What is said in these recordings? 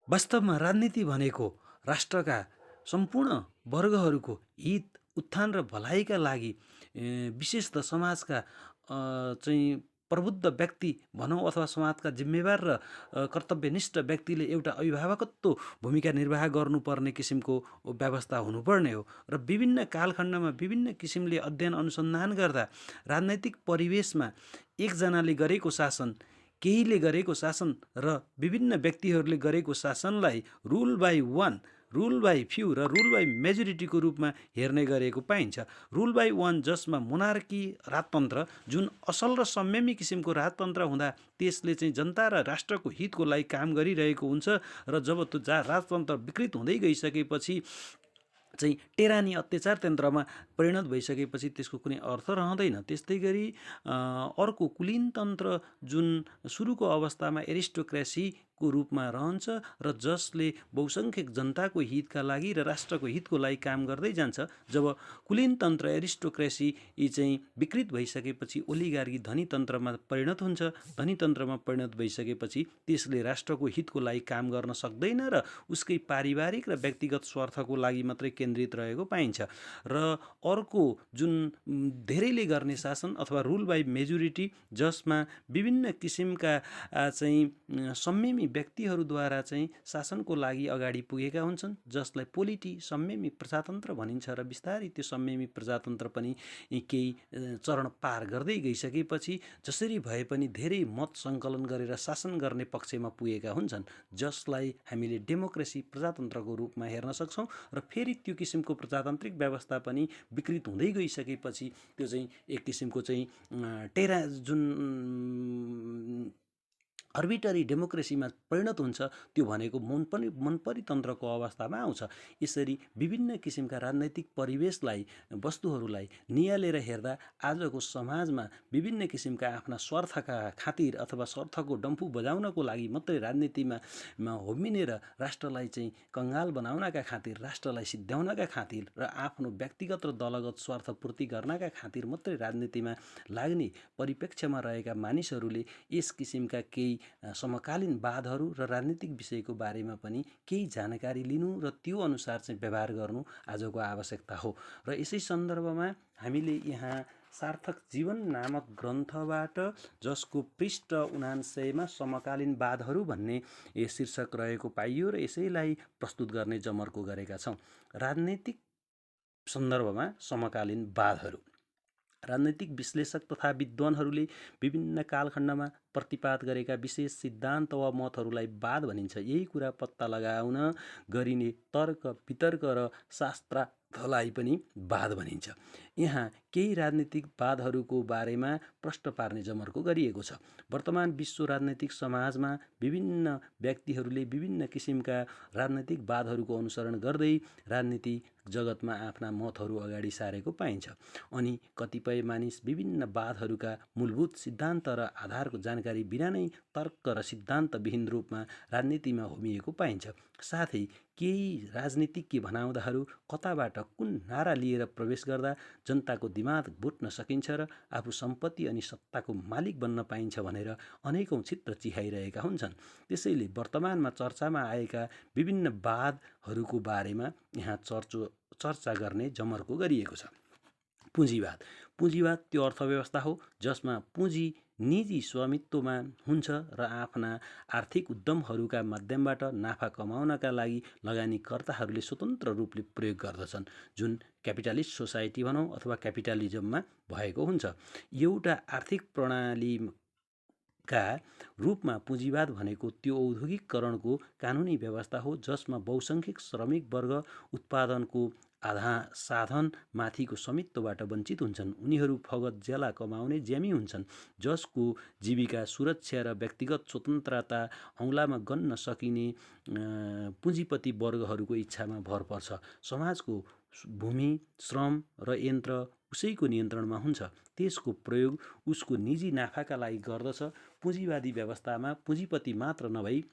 वास्तवमा राजनीति भनेको राष्ट्रका सम्पूर्ण वर्गहरूको हित उत्थान र भलाइका लागि विशेषतः समाजका चाहिँ प्रबुद्ध व्यक्ति भनौँ अथवा समाजका जिम्मेवार र कर्तव्यनिष्ठ व्यक्तिले एउटा अभिभावकत्व भूमिका निर्वाह गर्नुपर्ने किसिमको व्यवस्था हुनुपर्ने हो र विभिन्न कालखण्डमा विभिन्न किसिमले अध्ययन अनुसन्धान गर्दा राजनैतिक परिवेशमा एकजनाले गरेको शासन केहीले गरेको शासन र विभिन्न व्यक्तिहरूले गरेको शासनलाई rule by one rule by few र रुल बाई मेजोरिटीको रूपमा हेर्ने गरेको पाइन्छ। रुल बाई वान जसमा मोनार्की राजतन्त्र जुन असल र संयमी किसिमको राजतन्त्र हुँदा त्यसले चाहिँ जनता र राष्ट्रको हितको लागि काम गरिरहेको हुन्छ र जब त्यो राजतन्त्र विकृत हुँदै गइसकेपछि चाहिँ टेरानी अत्याचार तन्त्रमा परिणत भइसकेपछि त्यसको कुनै अर्थ रहँदैन। त्यस्तै गरी अर्को कुलीन तन्त्र जुन सुरुको अवस्थामा एरिस्टोक्रेसीको रूपमा रहन्छ र जसले बहुसङ्ख्यक जनताको हितका लागि र राष्ट्रको हितको लागि काम गर्दै जान्छ। जब कुलीन तन्त्र एरिस्टोक्रेसी चाहिँ विकृत भइसकेपछि ओलिगार्की धनी तन्त्रमा परिणत हुन्छ। धनी तन्त्रमा परिणत भइसकेपछि त्यसले राष्ट्रको हितको लागि काम गर्न सक्दैन र उसकै पारिवारिक र व्यक्तिगत स्वार्थको लागि मात्रै केन्द्रित रहेको पाइन्छ। र अर्को जुन धेरैले गर्ने शासन अथवा रुल बाई मेजोरिटी जसमा विभिन्न किसिमका चाहिँ संयमी व्यक्तिहरूद्वारा चाहिँ शासनको लागि अगाडि पुगेका हुन्छन्, जसलाई पोलिटी संयमी प्रजातन्त्र भनिन्छ र बिस्तारै त्यो संयमी प्रजातन्त्र पनि केही चरण पार गर्दै गइसकेपछि जसरी भए पनि धेरै मत सङ्कलन गरेर शासन गर्ने पक्षमा पुगेका हुन्छन्, जसलाई हामीले डेमोक्रेसी प्रजातन्त्रको रूपमा हेर्न सक्छौँ। र फेरि त्यो किसिमको प्रजातान्त्रिक व्यवस्था पनि विकृत हुँदै गइसकेपछि त्यो चाहिँ एक किसिमको चाहिँ जुन अर्बिटरी डेमोक्रेसीमा परिणत हुन्छ, त्यो भनेको मनपरी तन्त्रको अवस्थामा आउँछ। यसरी विभिन्न किसिमका राजनैतिक परिवेशलाई वस्तुहरूलाई नियालेर हेर्दा आजको समाजमा विभिन्न किसिमका आफ्ना स्वार्थका खातिर अथवा स्वार्थको डम्फु बजाउनको लागि मात्रै राजनीतिमा होमिने र राष्ट्रलाई चाहिँ कङ्गाल बनाउनका खातिर, राष्ट्रलाई सिद्ध्याउनका खातिर र आफ्नो व्यक्तिगत र दलगत स्वार्थ पूर्ति गर्नका खातिर मात्रै राजनीतिमा लाग्ने परिप्रेक्ष्यमा रहेका मानिसहरूले यस किसिमका केही समकालीन वादहरू र राजनीतिक विषयको बारेमा पनि केही जानकारी लिनु र त्यो अनुसार चाहिँ व्यवहार गर्नु आजको आवश्यकता हो। र यसै सन्दर्भमा हामीले यहाँ सार्थक जीवन नामक ग्रन्थबाट जसको पृष्ठ 79मा समकालीन वादहरू भन्ने शीर्षक रहेको पाइयो र यसैलाई प्रस्तुत गर्ने जमर्को गरेका छौँ। राजनैतिक सन्दर्भमा समकालीन वादहरू। राजनैतिक विश्लेषक तथा विद्वानहरूले विभिन्न कालखण्डमा प्रतिपाद गरेका विशेष सिद्धान्त वा मतहरूलाई वाद भनिन्छ। यही कुरा पत्ता लगाउन गरिने तर्क वितर्क र शास्त्रार्थलाई पनि वाद भनिन्छ। यहाँ केही राजनीतिक वादहरूको बारेमा प्रश्न पार्ने जमर्को गरिएको छ। वर्तमान विश्व राजनैतिक समाजमा विभिन्न व्यक्तिहरूले विभिन्न किसिमका राजनैतिक वादहरूको अनुसरण गर्दै राजनीति जगतमा आफ्ना मतहरू अगाडि सारेको पाइन्छ। अनि कतिपय मानिस विभिन्न वादहरूका मूलभूत सिद्धान्त र आधारको जानकारी बिना नै तर्क र सिद्धान्तविहीन रूपमा राजनीतिमा होमिएको पाइन्छ। साथै केही राजनीतिज्ञ भनाउँदाहरू कताबाट कुन नारा लिएर प्रवेश गर्दा जनताको दिमाग बुट्न सकिन्छ र आफू सम्पत्ति अनि सत्ताको मालिक बन्न पाइन्छ भनेर अनेकौँ चित्र चिहाइरहेका हुन्छन्। त्यसैले वर्तमानमा चर्चामा आएका विभिन्न वादहरूको बारेमा यहाँ चर्चा गर्ने जमर्को गरिएको छ। पुँजीवाद। पुँजीवाद त्यो अर्थव्यवस्था हो जसमा पुँजी निजी स्वामित्वमा हुन्छ र आफ्ना आर्थिक उद्यमहरूका माध्यमबाट नाफा कमाउनका लागि लगानीकर्ताहरूले स्वतन्त्र रूपले प्रयोग गर्दछन्, जुन क्यापिटलिस्ट सोसाइटी भनौँ अथवा क्यापिटलिजममा भएको हुन्छ। एउटा आर्थिक प्रणालीका रूपमा पुँजीवाद भनेको त्यो औद्योगिकरणको कानुनी व्यवस्था हो जसमा बहुसङ्ख्यक श्रमिक वर्ग उत्पादनको साधन माथिको स्वामित्वबाट वञ्चित हुन्छन्। उनीहरू फगत ज्याला कमाउने ज्यामी हुन्छन्, जसको जीविका सुरक्षा र व्यक्तिगत स्वतन्त्रता औँलामा गन्न सकिने पुँजीपति वर्गहरूको इच्छामा भर पर्छ। समाजको भूमि, श्रम र यन्त्र उसैको नियन्त्रणमा हुन्छ। त्यसको प्रयोग उसको निजी नाफाका लागि गर्दछ। पुँजीवादी व्यवस्थामा पुँजीपति मात्र नभई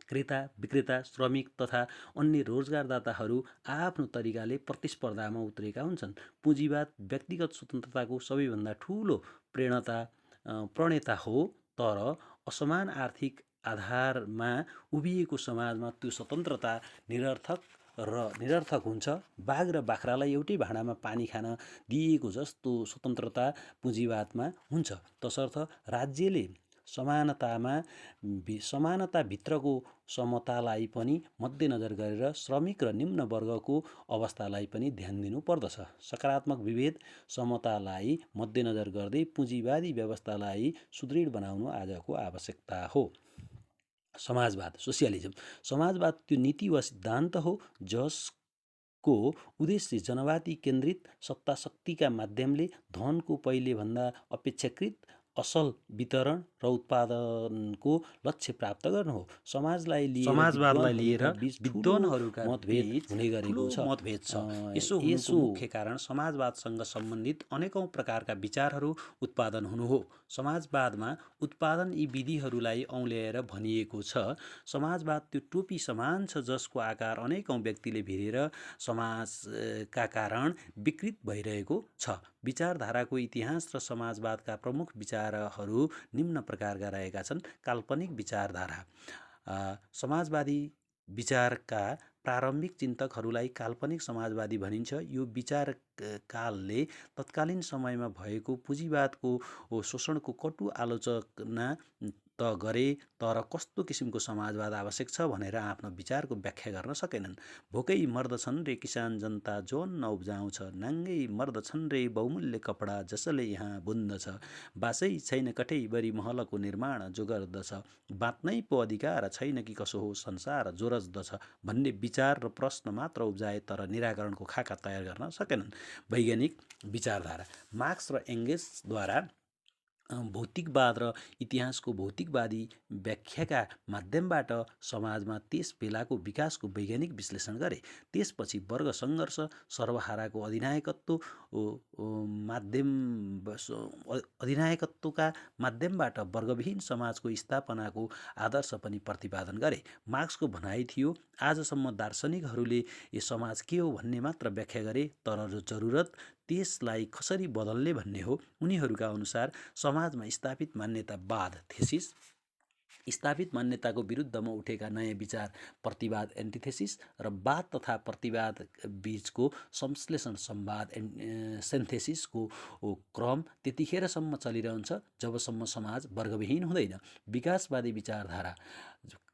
क्रेता, विक्रेता, श्रमिक तथा अन्य रोजगारदाताहरू आफ्नो तरिकाले प्रतिस्पर्धामा उत्रेका हुन्छन्। पुँजीवाद व्यक्तिगत स्वतन्त्रताको सबैभन्दा ठुलो प्रणेता हो, तर असमान आर्थिक आधारमा उभिएको समाजमा त्यो स्वतन्त्रता निरर्थक हुन्छ। बाघ र बाख्रालाई एउटै भाँडामा पानी खान दिइएको जस्तो स्वतन्त्रता पुँजीवादमा हुन्छ। तसर्थ राज्यले समानताभित्रको समतालाई पनि मध्यनजर गरेर श्रमिक र निम्न वर्गको अवस्थालाई पनि ध्यान दिनु पर्दछ। सकारात्मक विभेद समतालाई मध्यनजर गर्दै पुँजीवादी व्यवस्थालाई सुदृढ बनाउनु आजको आवश्यकता हो। समाजवाद सोसियलिजम। समाजवाद त्यो नीति वा सिद्धान्त हो जसको उद्देश्य जनवादी केन्द्रित सत्ताशक्तिका माध्यमले धनको पहिलेभन्दा अपेक्षाकृत असल वितरण र उत्पादनको लक्ष्य प्राप्त गर्नु हो। समाजवादलाई लिएर विद्वानहरूका मतभेद हुने गरेको छ। मतभेद छ। यसो मुख्य कारण समाजवादसँग सम्बन्धित अनेकौं प्रकारका विचारहरू उत्पादन हुनु हो। समाजवादमा उत्पादन यी विधिहरूलाई औँल्याएर भनिएको छ। समाजवाद त्यो टोपी समान छ जसको आकार अनेकौं व्यक्तिले भिरेर समाजका कारण विकृत भइरहेको छ। विचारधाराको इतिहास र समाजवादका प्रमुख विचारहरू निम्न प्रकारका रहेका छन्। काल्पनिक विचारधारा। समाजवादी विचारका प्रारम्भिक चिन्तकहरूलाई काल्पनिक समाजवादी भनिन्छ। यो विचार कालले तत्कालीन समयमा भएको पुँजीवादको शोषणको कटु आलोचना त गरे, तर कस्तो किसिमको समाजवाद आवश्यक छ भनेर आफ्नो विचारको व्याख्या गर्न सकेनन्। भोकै मर्दछन् रे किसान जनता जोन नउब्जाउँछ, नाङ्गै मर्दछन् रे बहुमूल्य कपडा जसले यहाँ बुन्दछ, बासै छैन कठैबरी महलको निर्माण जो गर्दछ, बाँच्नै पो अधिकार छैन कि कसो हो संसार जो रच्दछ भन्ने विचार र प्रश्न मात्र उब्जाए, तर निराकरणको खाका तयार गर्न सकेनन्। वैज्ञानिक विचारधारा। मार्क्स र एङ्गेल्सद्वारा भौतिकवाद र इतिहासको भौतिकवादी व्याख्याका माध्यमबाट समाजमा त्यस बेलाको विकासको वैज्ञानिक विश्लेषण गरे। त्यसपछि वर्ग सङ्घर्ष, सर्वहाराको अधिनायकत्वका माध्यमबाट वर्गविहीन समाजको स्थापनाको आदर्श पनि प्रतिपादन गरे। मार्क्सको भनाइ थियो, आजसम्म दार्शनिकहरूले यो समाज के हो भन्ने मात्र व्याख्या गरे, तर जरुरत त्यसलाई कसरी बदल्ने भन्ने हो। उनीहरूका अनुसार समाजमा स्थापित मान्यतावाद थेसिस, स्थापित मान्यताको विरुद्धमा उठेका नयाँ विचार प्रतिवाद एन्टिथेसिस र वाद तथा प्रतिवाद बीचको संश्लेषण संवाद सिन्थेसिसको क्रम त्यतिखेरसम्म चलिरहन्छ जबसम्म समाज वर्गविहीन हुँदैन। विकासवादी विचारधारा।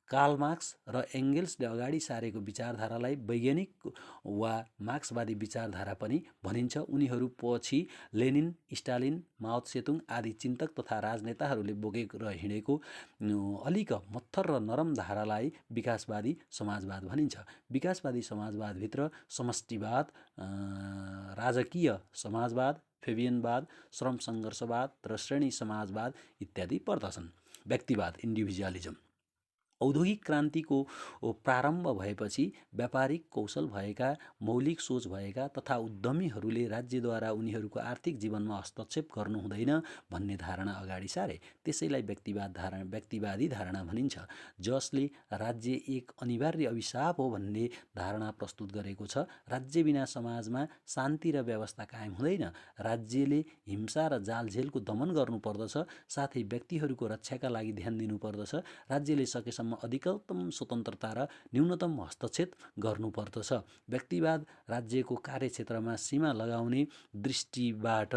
कार्ल मार्क्स र एङ्गेल्सले अगाडि सारेको विचारधारालाई वैज्ञानिक वा मार्क्सवादी विचारधारा पनि भनिन्छ। उनीहरू पछि लेनिन, स्टालिन, माओ त्से-तुङ आदि चिन्तक तथा राजनेताहरूले बोकेर हिँडेको अलिक मत्थर र नरम धारालाई विकासवादी समाजवाद भनिन्छ। विकासवादी समाजवादभित्र समष्टिवाद, राजकीय समाजवाद, फेबियनवाद, श्रम सङ्घर्षवाद र श्रेणी समाजवाद इत्यादि पर्दछन्। व्यक्तिवाद इन्डिभिजुअलिजम। औद्योगिक क्रान्तिको प्रारम्भ भएपछि व्यापारिक कौशल भएका, मौलिक सोच भएका तथा उद्यमीहरूले राज्यद्वारा उनीहरूको आर्थिक जीवनमा हस्तक्षेप गर्नु हुँदैन भन्ने धारणा अगाडि सारे। त्यसैलाई व्यक्तिवादी धारणा भनिन्छ, जसले राज्य एक अनिवार्य अभिशाप हो भन्ने धारणा प्रस्तुत गरेको छ। राज्य बिना समाजमा शान्ति र व्यवस्था कायम हुँदैन। राज्यले हिंसा र जालझेलको दमन गर्नुपर्दछ, साथै व्यक्तिहरूको रक्षाका लागि ध्यान दिनुपर्दछ। राज्यले सकेसम्म अधिकतम स्वतन्त्रता र न्यूनतम हस्तक्षेप गर्नुपर्दछ। व्यक्तिवाद राज्यको कार्यक्षेत्रमा सीमा लगाउने दृष्टिबाट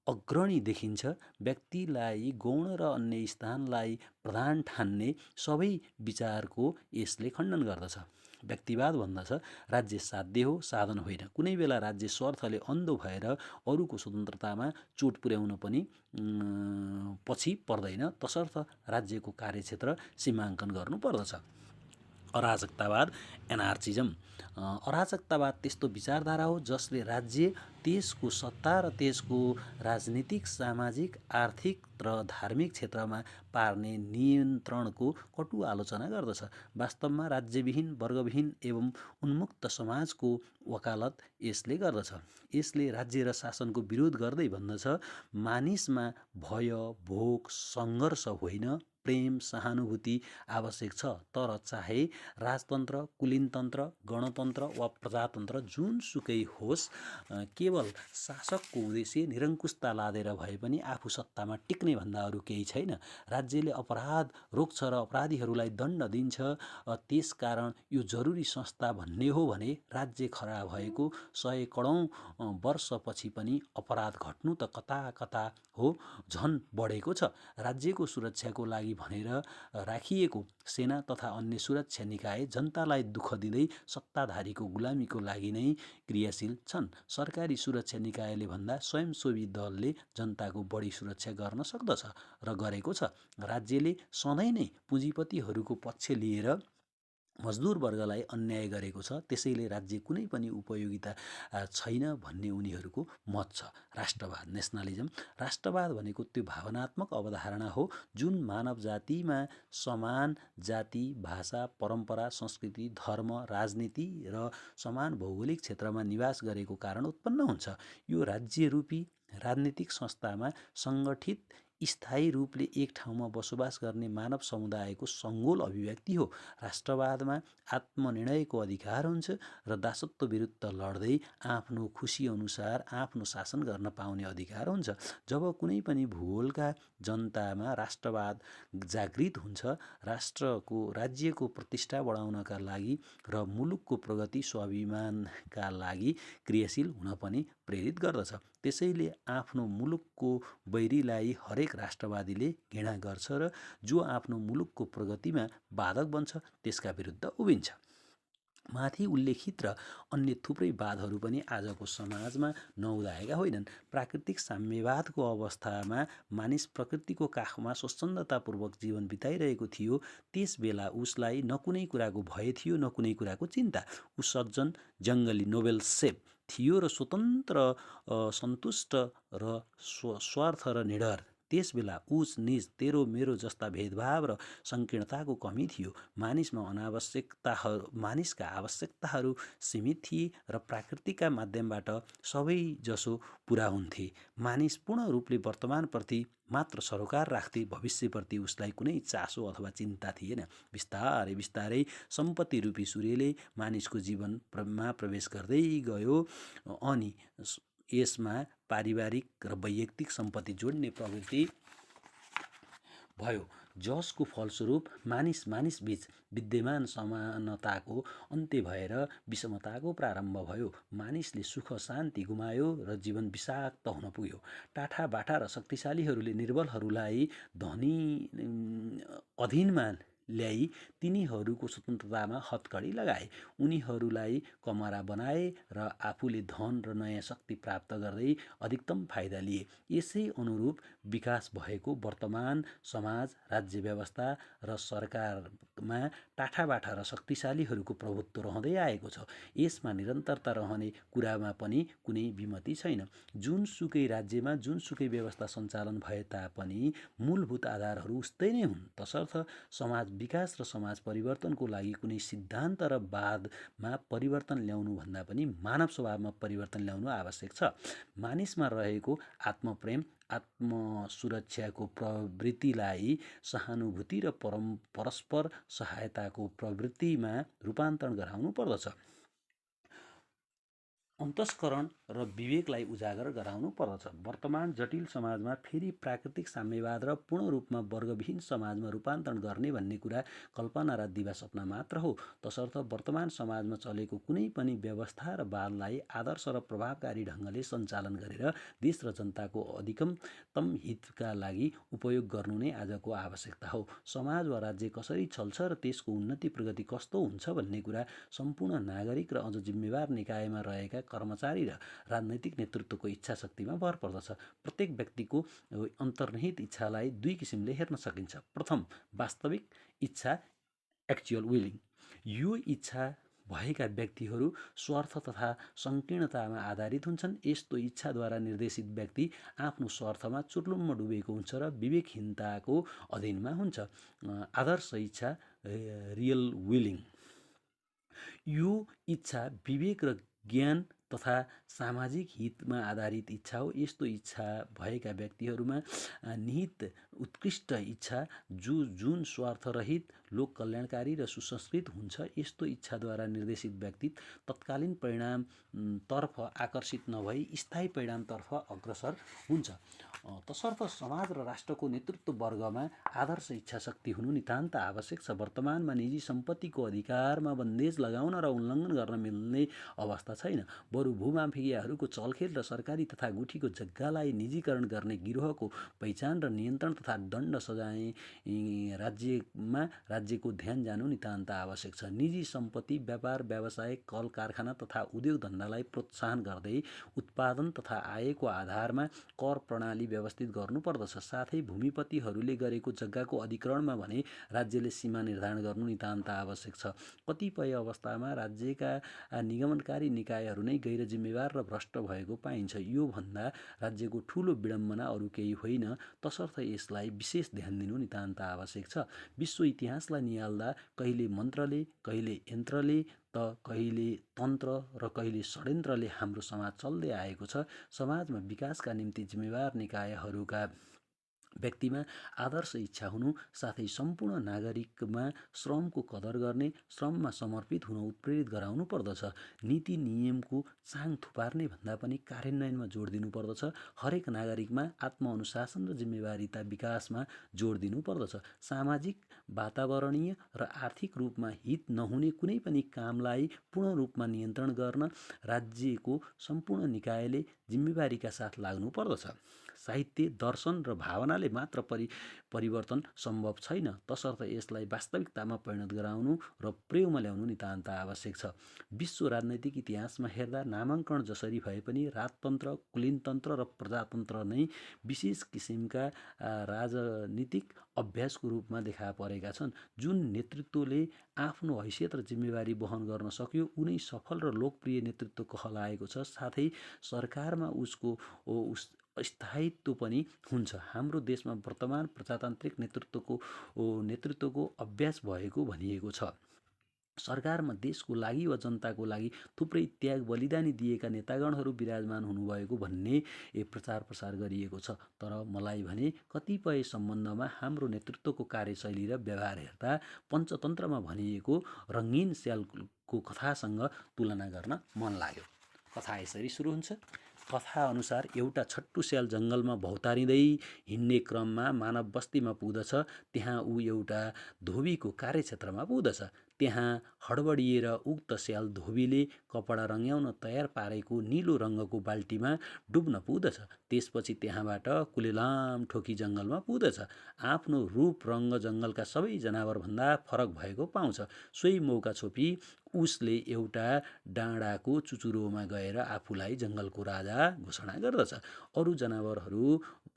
अग्रणी देखिन्छ। व्यक्तिलाई गौण र अन्य स्थानलाई प्रधान ठान्ने सबै विचारको यसले खण्डन गर्दछ। व्यक्तिवाद भन्दछ, राज्य साध्य हो, साधन होइन। कुनै बेला राज्य स्वार्थले अन्धो भएर अरूको स्वतन्त्रतामा चोट पुर्याउन पनि पछि पर्दैन, तसर्थ राज्यको कार्यक्षेत्र सीमाङ्कन गर्नुपर्दछ। अराजकतावाद एनार्चिजम। अराजकतावाद त्यस्तो विचारधारा हो जसले राज्य, त्यसको सत्ता र त्यसको राजनीतिक, सामाजिक, आर्थिक र धार्मिक क्षेत्रमा पार्ने नियन्त्रणको कटु आलोचना गर्दछ। वास्तवमा राज्यविहीन, वर्गविहीन एवं उन्मुक्त समाजको वकालत यसले गर्दछ। यसले राज्य र शासनको विरोध गर्दै भन्दछ, मानिसमा भय, भोक, सङ्घर्ष होइन, प्रेम सहानुभूति आवश्यक छ। तर चाहे राजतन्त्र, कुलीनतन्त्र, गणतन्त्र वा प्रजातन्त्र जुनसुकै होस्, केवल शासकको उद्देश्य निरङ्कुशता लादेर भए पनि आफू सत्तामा टिक्ने भन्दा अरू केही छैन। राज्यले अपराध रोक्छ र अपराधीहरूलाई दण्ड दिन्छ। त्यसकारण यो जरुरी संस्था भन्ने हो भने राज्य खडा भएको 100 करोड वर्षपछि पनि अपराध घट्नु त कता कता हो, झन बढेको छ। राज्यको सुरक्षाको लागि भनेर राखिएको सेना तथा अन्य सुरक्षा निकाय जनतालाई दुःख दिँदै सत्ताधारीको गुलामीको लागि नै क्रियाशील छन्। सरकारी सुरक्षा निकायले भन्दा स्वयंसेवी दलले जनताको बढी सुरक्षा गर्न सक्दछ र गरेको छ। राज्यले सधैँ नै पुँजीपतिहरूको पक्ष लिएर मजदुर वर्गलाई अन्याय गरेको छ। त्यसैले राज्य कुनै पनि उपयोगिता छैन भन्ने उनीहरूको मत छ। राष्ट्रवाद, नेसनलिजम। राष्ट्रवाद भनेको त्यो भावनात्मक अवधारणा हो जुन मानव जातिमा समान जाति, भाषा, परम्परा, संस्कृति, धर्म, राजनीति र समान भौगोलिक क्षेत्रमा निवास गरेको कारण उत्पन्न हुन्छ। यो राज्यरूपी राजनीतिक संस्थामा सङ्गठित स्थायी रूपले एक ठाउँमा बसोबास गर्ने मानव समुदायको सङ्गोल अभिव्यक्ति हो। राष्ट्रवादमा आत्मनिर्णयको अधिकार हुन्छ र दासत्व विरुद्ध लड्दै आफ्नो खुसी अनुसार आफ्नो शासन गर्न पाउने अधिकार हुन्छ। जब कुनै पनि भूगोलका जनतामा राष्ट्रवाद जागृत हुन्छ, राज्यको प्रतिष्ठा बढाउनका लागि र मुलुकको प्रगति स्वाभिमानका लागि क्रियाशील हुन पनि प्रेरित गर्दछ। त्यसैले आफ्नो मुलुकको बैरीलाई हरेक राष्ट्रवादीले घृणा गर्छ र जो आफ्नो मुलुकको प्रगतिमा बाधक बन्छ त्यसका विरुद्ध उभिन्छ। माथि उल्लेखित र अन्य थुप्रै वादहरू पनि आजको समाजमा नउदाएका होइनन्। प्राकृतिक साम्यवादको अवस्थामा मानिस प्रकृतिको काखमा स्वच्छन्दतापूर्वक जीवन बिताइरहेको थियो। त्यस बेला उसलाई न कुनै कुराको भय थियो न कुनै कुराको चिन्ता। ऊ सज्जन, जङ्गली, नोबेल सेफ थियो र स्वतन्त्र, सन्तुष्ट र स्वार्थ र निडर। त्यस बेला उच निच, तेरो मेरो जस्ता भेदभाव र सङ्कीर्णताको कमी थियो। मानिसका आवश्यकताहरू सीमित थिए र प्राकृतिकका माध्यमबाट सबै जसो पुरा हुन्थे। मानिस पूर्ण रूपले वर्तमानप्रति मात्र सरोकार राख्थे, भविष्यप्रति उसलाई कुनै चासो अथवा चिन्ता थिएन। बिस्तारै बिस्तारै सम्पत्ति रूपी सूर्यले मानिसको जीवनमा प्रवेश गर्दै गयो अनि यसमा पारिवारिक र वैयक्तिक सम्पत्ति जोड्ने प्रवृत्ति भयो, जसको फलस्वरूप मानिस बीच विद्यमान समानताको अन्त्य भएर विषमताको प्रारम्भ भयो। मानिसले सुख शान्ति गुमायो र जीवन विषाक्त हुन पुग्यो। टाठा बाठा र शक्तिशालीहरूले निर्बलहरूलाई अधीनमा ल्याई तिनीहरूको स्वतन्त्रतामा हतकडी लगाए। उनीहरूलाई कमरा बनाए र आफूले धन र नयाँ शक्ति प्राप्त गर्दै अधिकतम फाइदा लिए। यसै अनुरूप विकास भएको वर्तमान समाज, राज्य व्यवस्था र सरकारमा टाठाबाठा र शक्तिशालीहरूको प्रभुत्व रहँदै आएको छ। यसमा निरन्तरता रहने कुरामा पनि कुनै विमति छैन। जुनसुकै राज्यमा जुनसुकै व्यवस्था सञ्चालन भए तापनि मूलभूत आधारहरू उस्तै नै हुन्। तसर्थ समाज विकास र समाज परिवर्तनको लागि कुनै सिद्धान्त र वादमा परिवर्तन ल्याउनु भन्दा पनि मानव स्वभावमा परिवर्तन ल्याउनु आवश्यक छ। मानिसमा रहेको आत्मप्रेम, आत्मसुरक्षाको प्रवृत्तिलाई सहानुभूति र परस्पर सहायताको प्रवृत्तिमा रूपान्तरण गराउनु पर्दछ। अन्तस्करण र विवेकलाई उजागर गराउनु पर्दछ। वर्तमान जटिल समाजमा फेरि प्राकृतिक साम्यवाद र पूर्ण रूपमा वर्गविहीन समाजमा रूपान्तरण गर्ने भन्ने कुरा कल्पना र दिवा सपना मात्र हो। तसर्थ वर्तमान समाजमा चलेको कुनै पनि व्यवस्था र वादलाई आदर्श र प्रभावकारी ढङ्गले सञ्चालन गरेर देश र जनताको अधिकतम हितका लागि उपयोग गर्नु नै आजको आवश्यकता हो। समाज वा राज्य कसरी चल्छ र त्यसको उन्नति प्रगति कस्तो हुन्छ भन्ने कुरा सम्पूर्ण नागरिक र अझ जिम्मेवार निकायमा रहेका कर्मचारी र राजनैतिक नेतृत्वको इच्छा शक्तिमा भर पर्दछ। प्रत्येक व्यक्तिको अन्तर्निहित इच्छालाई दुई किसिमले हेर्न सकिन्छ। प्रथम, वास्तविक इच्छा, एक्चुअल विलिङ। यो इच्छा भएका व्यक्तिहरू स्वार्थ तथा सङ्कीर्णतामा आधारित हुन्छन्। यस्तो इच्छाद्वारा निर्देशित व्यक्ति आफ्नो स्वार्थमा चुर्लुम्म डुबेको हुन्छ र विवेकहीनताको अधीनमा हुन्छ। आदर्श इच्छा, रियल विलिङ। यो इच्छा विवेक र ज्ञान तथा सामाजिक हितमा आधारित इच्छा हो। यस्तो इच्छा भएका व्यक्तिहरूमा निहित उत्कृष्ट इच्छा जुन स्वार्थरहित लोक कल्याणकारी र सुसंस्कृत हुन्छ। यस्तो इच्छाद्वारा निर्देशित व्यक्ति तत्कालीन परिणामतर्फ आकर्षित नभई स्थायी परिणामतर्फ अग्रसर हुन्छ। तसर्थ समाज र राष्ट्रको नेतृत्व वर्गमा आदर्श इच्छाशक्ति हुनु नितान्त आवश्यक छ। वर्तमानमा निजी सम्पत्तिको अधिकारमा बन्देज लगाउन र उल्लङ्घन गर्न मिल्ने अवस्था छैन। बरु भूमाफियाहरूको चलखेल र सरकारी तथा गुठीको जग्गालाई निजीकरण गर्ने गिरोहको पहिचान र नियन्त्रण तथा दण्ड सजाय राज्यको ध्यान जानु नितान्त आवश्यक छ। निजी सम्पत्ति, व्यापार, व्यवसाय, कल कारखाना तथा उद्योग धन्दालाई प्रोत्साहन गर्दै उत्पादन तथा आयको आधारमा कर प्रणाली व्यवस्थित गर्नुपर्दछ। साथै भूमिपतिहरूले गरेको जग्गाको अधिग्रहणमा भने राज्यले सीमा निर्धारण गर्नु नितान्त आवश्यक छ। कतिपय अवस्थामा राज्यका निगमनकारी निकायहरू नै गैर जिम्मेवार र भ्रष्ट भएको पाइन्छ। यो भन्दा राज्यको ठूलो विडम्बना अरू केही होइन। तसर्थ यसलाई विशेष ध्यान दिनु नितान्त आवश्यक छ। विश्व इतिहासलाई निहाल्दा कहिले मन्त्रले, कहिले यन्त्रले त कहिले तन्त्र र कहिले षड्यन्त्रले हाम्रो समाज चल्दै आएको छ। समाजमा विकासका निम्ति जिम्मेवार निकायहरूका व्यक्तिमा आदर्श इच्छा हुनु साथै सम्पूर्ण नागरिकमा श्रमको कदर गर्ने, श्रममा समर्पित हुन उत्प्रेरित गराउनु पर्दछ। नीति नियमको चाङ थुपार्ने भन्दा पनि कार्यान्वयनमा जोड दिनुपर्दछ। हरेक नागरिकमा आत्मअनुशासन र जिम्मेवारीता विकासमा जोड दिनुपर्दछ। सामाजिक, वातावरणीय र आर्थिक रूपमा हित नहुने कुनै पनि कामलाई पूर्ण रूपमा नियन्त्रण गर्न राज्यको सम्पूर्ण निकायले जिम्मेवारीका साथ लाग्नुपर्दछ। साहित्य, दर्शन र भावनाले मात्र परिवर्तन सम्भव छैन। तसर्थ यसलाई वास्तविकतामा परिणत गराउनु र प्रयोगमा ल्याउनु नितान्त आवश्यक छ। विश्व राजनैतिक इतिहासमा हेर्दा नामाङ्कन जसरी भए पनि राजतन्त्र, कुलीनतन्त्र र प्रजातन्त्र नै विशेष किसिमका राजनीतिक अभ्यासको रूपमा देखा परेका छन्। जुन नेतृत्वले आफ्नो हैसियत र जिम्मेवारी वहन गर्न सक्यो उनै सफल र लोकप्रिय नेतृत्व कहलाएको छ। साथै सरकारमा उसको स्थायित्व पनि हुन्छ। हाम्रो देशमा वर्तमान प्रजातान्त्रिक नेतृत्वको अभ्यास भएको भनिएको छ। सरकारमा देशको लागि वा जनताको लागि थुप्रै त्याग बलिदानी दिएका नेतागणहरू विराजमान हुनुभएको भन्ने प्रचार प्रसार गरिएको छ। तर मलाई भने कतिपय सम्बन्धमा हाम्रो नेतृत्वको कार्यशैली र व्यवहार हेर्दा पञ्चतन्त्रमा भनिएको रङ्गीन स्यालको कथासँग तुलना गर्न मन लाग्यो। कथा यसरी सुरु हुन्छ। कथा अनुसार एउटा छट्टु स्याल जङ्गलमा भौतारिँदै हिँड्ने क्रममा मानव बस्तीमा पुग्दछ। त्यहाँ ऊ एउटा धोबीको कार्यक्षेत्रमा पुग्दछ। त्यहाँ हडबडिएर उक्त स्याल धोबीले कपडा रङ्ग्याउन तयार पारेको नीलो रङ्गको बाल्टीमा डुब्न पुग्दछ। त्यसपछि त्यहाँबाट कुलेलाम ठोकी जङ्गलमा पुग्दछ। आफ्नो रूप रङ्ग जङ्गलका सबै जनावरभन्दा फरक भएको पाउँछ। सोही मौका छोपी उसले एउटा डाँडाको चुचुरोमा गएर आफूलाई जङ्गलको राजा घोषणा गर्दछ। अरू जनावरहरू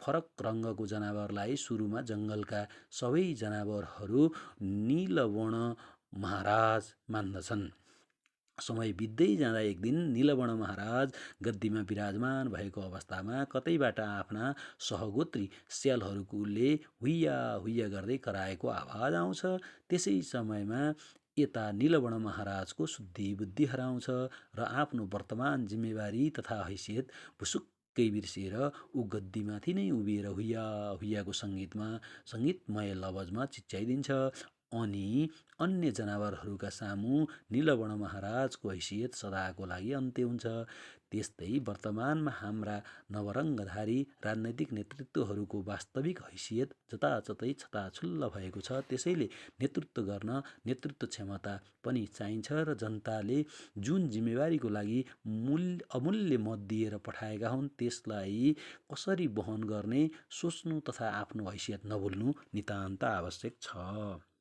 फरक रङ्गको जनावरलाई सुरुमा जङ्गलका सबै जनावरहरू नीलवर्ण महाराज मान्दछन्। समय बित्दै जाँदा एक दिन नीलवर्ण महाराज गद्दीमा विराजमान भएको अवस्थामा कतैबाट आफ्ना सहगोत्री स्यालहरूले हुइया हुइया गर्दै कराएको आवाज आउँछ। त्यसै समयमा यता नीलवर्ण महाराजको शुद्धि बुद्धि हराउँछ र आफ्नो वर्तमान जिम्मेवारी तथा हैसियत भुसुक्कै बिर्सिएर ऊ गद्दीमाथि नै उभिएर हुइया हुइयाको सङ्गीतमय लवजमा चिच्याइदिन्छ। अनि अन्य जनावरहरूका सामु नीलवर्ण महाराजको हैसियत सदाको लागि अन्त्य हुन्छ। त्यस्तै वर्तमानमा हाम्रा नवरङ्गधारी राजनैतिक नेतृत्वहरूको वास्तविक हैसियत जताजतै छताछुल्ल भएको छ। त्यसैले नेतृत्व गर्न नेतृत्व क्षमता पनि चाहिन्छ र जनताले जुन जिम्मेवारीको लागि अमूल्य मत दिएर पठाएका हुन् त्यसलाई कसरी वहन गर्ने सोच्नु तथा आफ्नो हैसियत नभुल्नु नितान्त आवश्यक छ।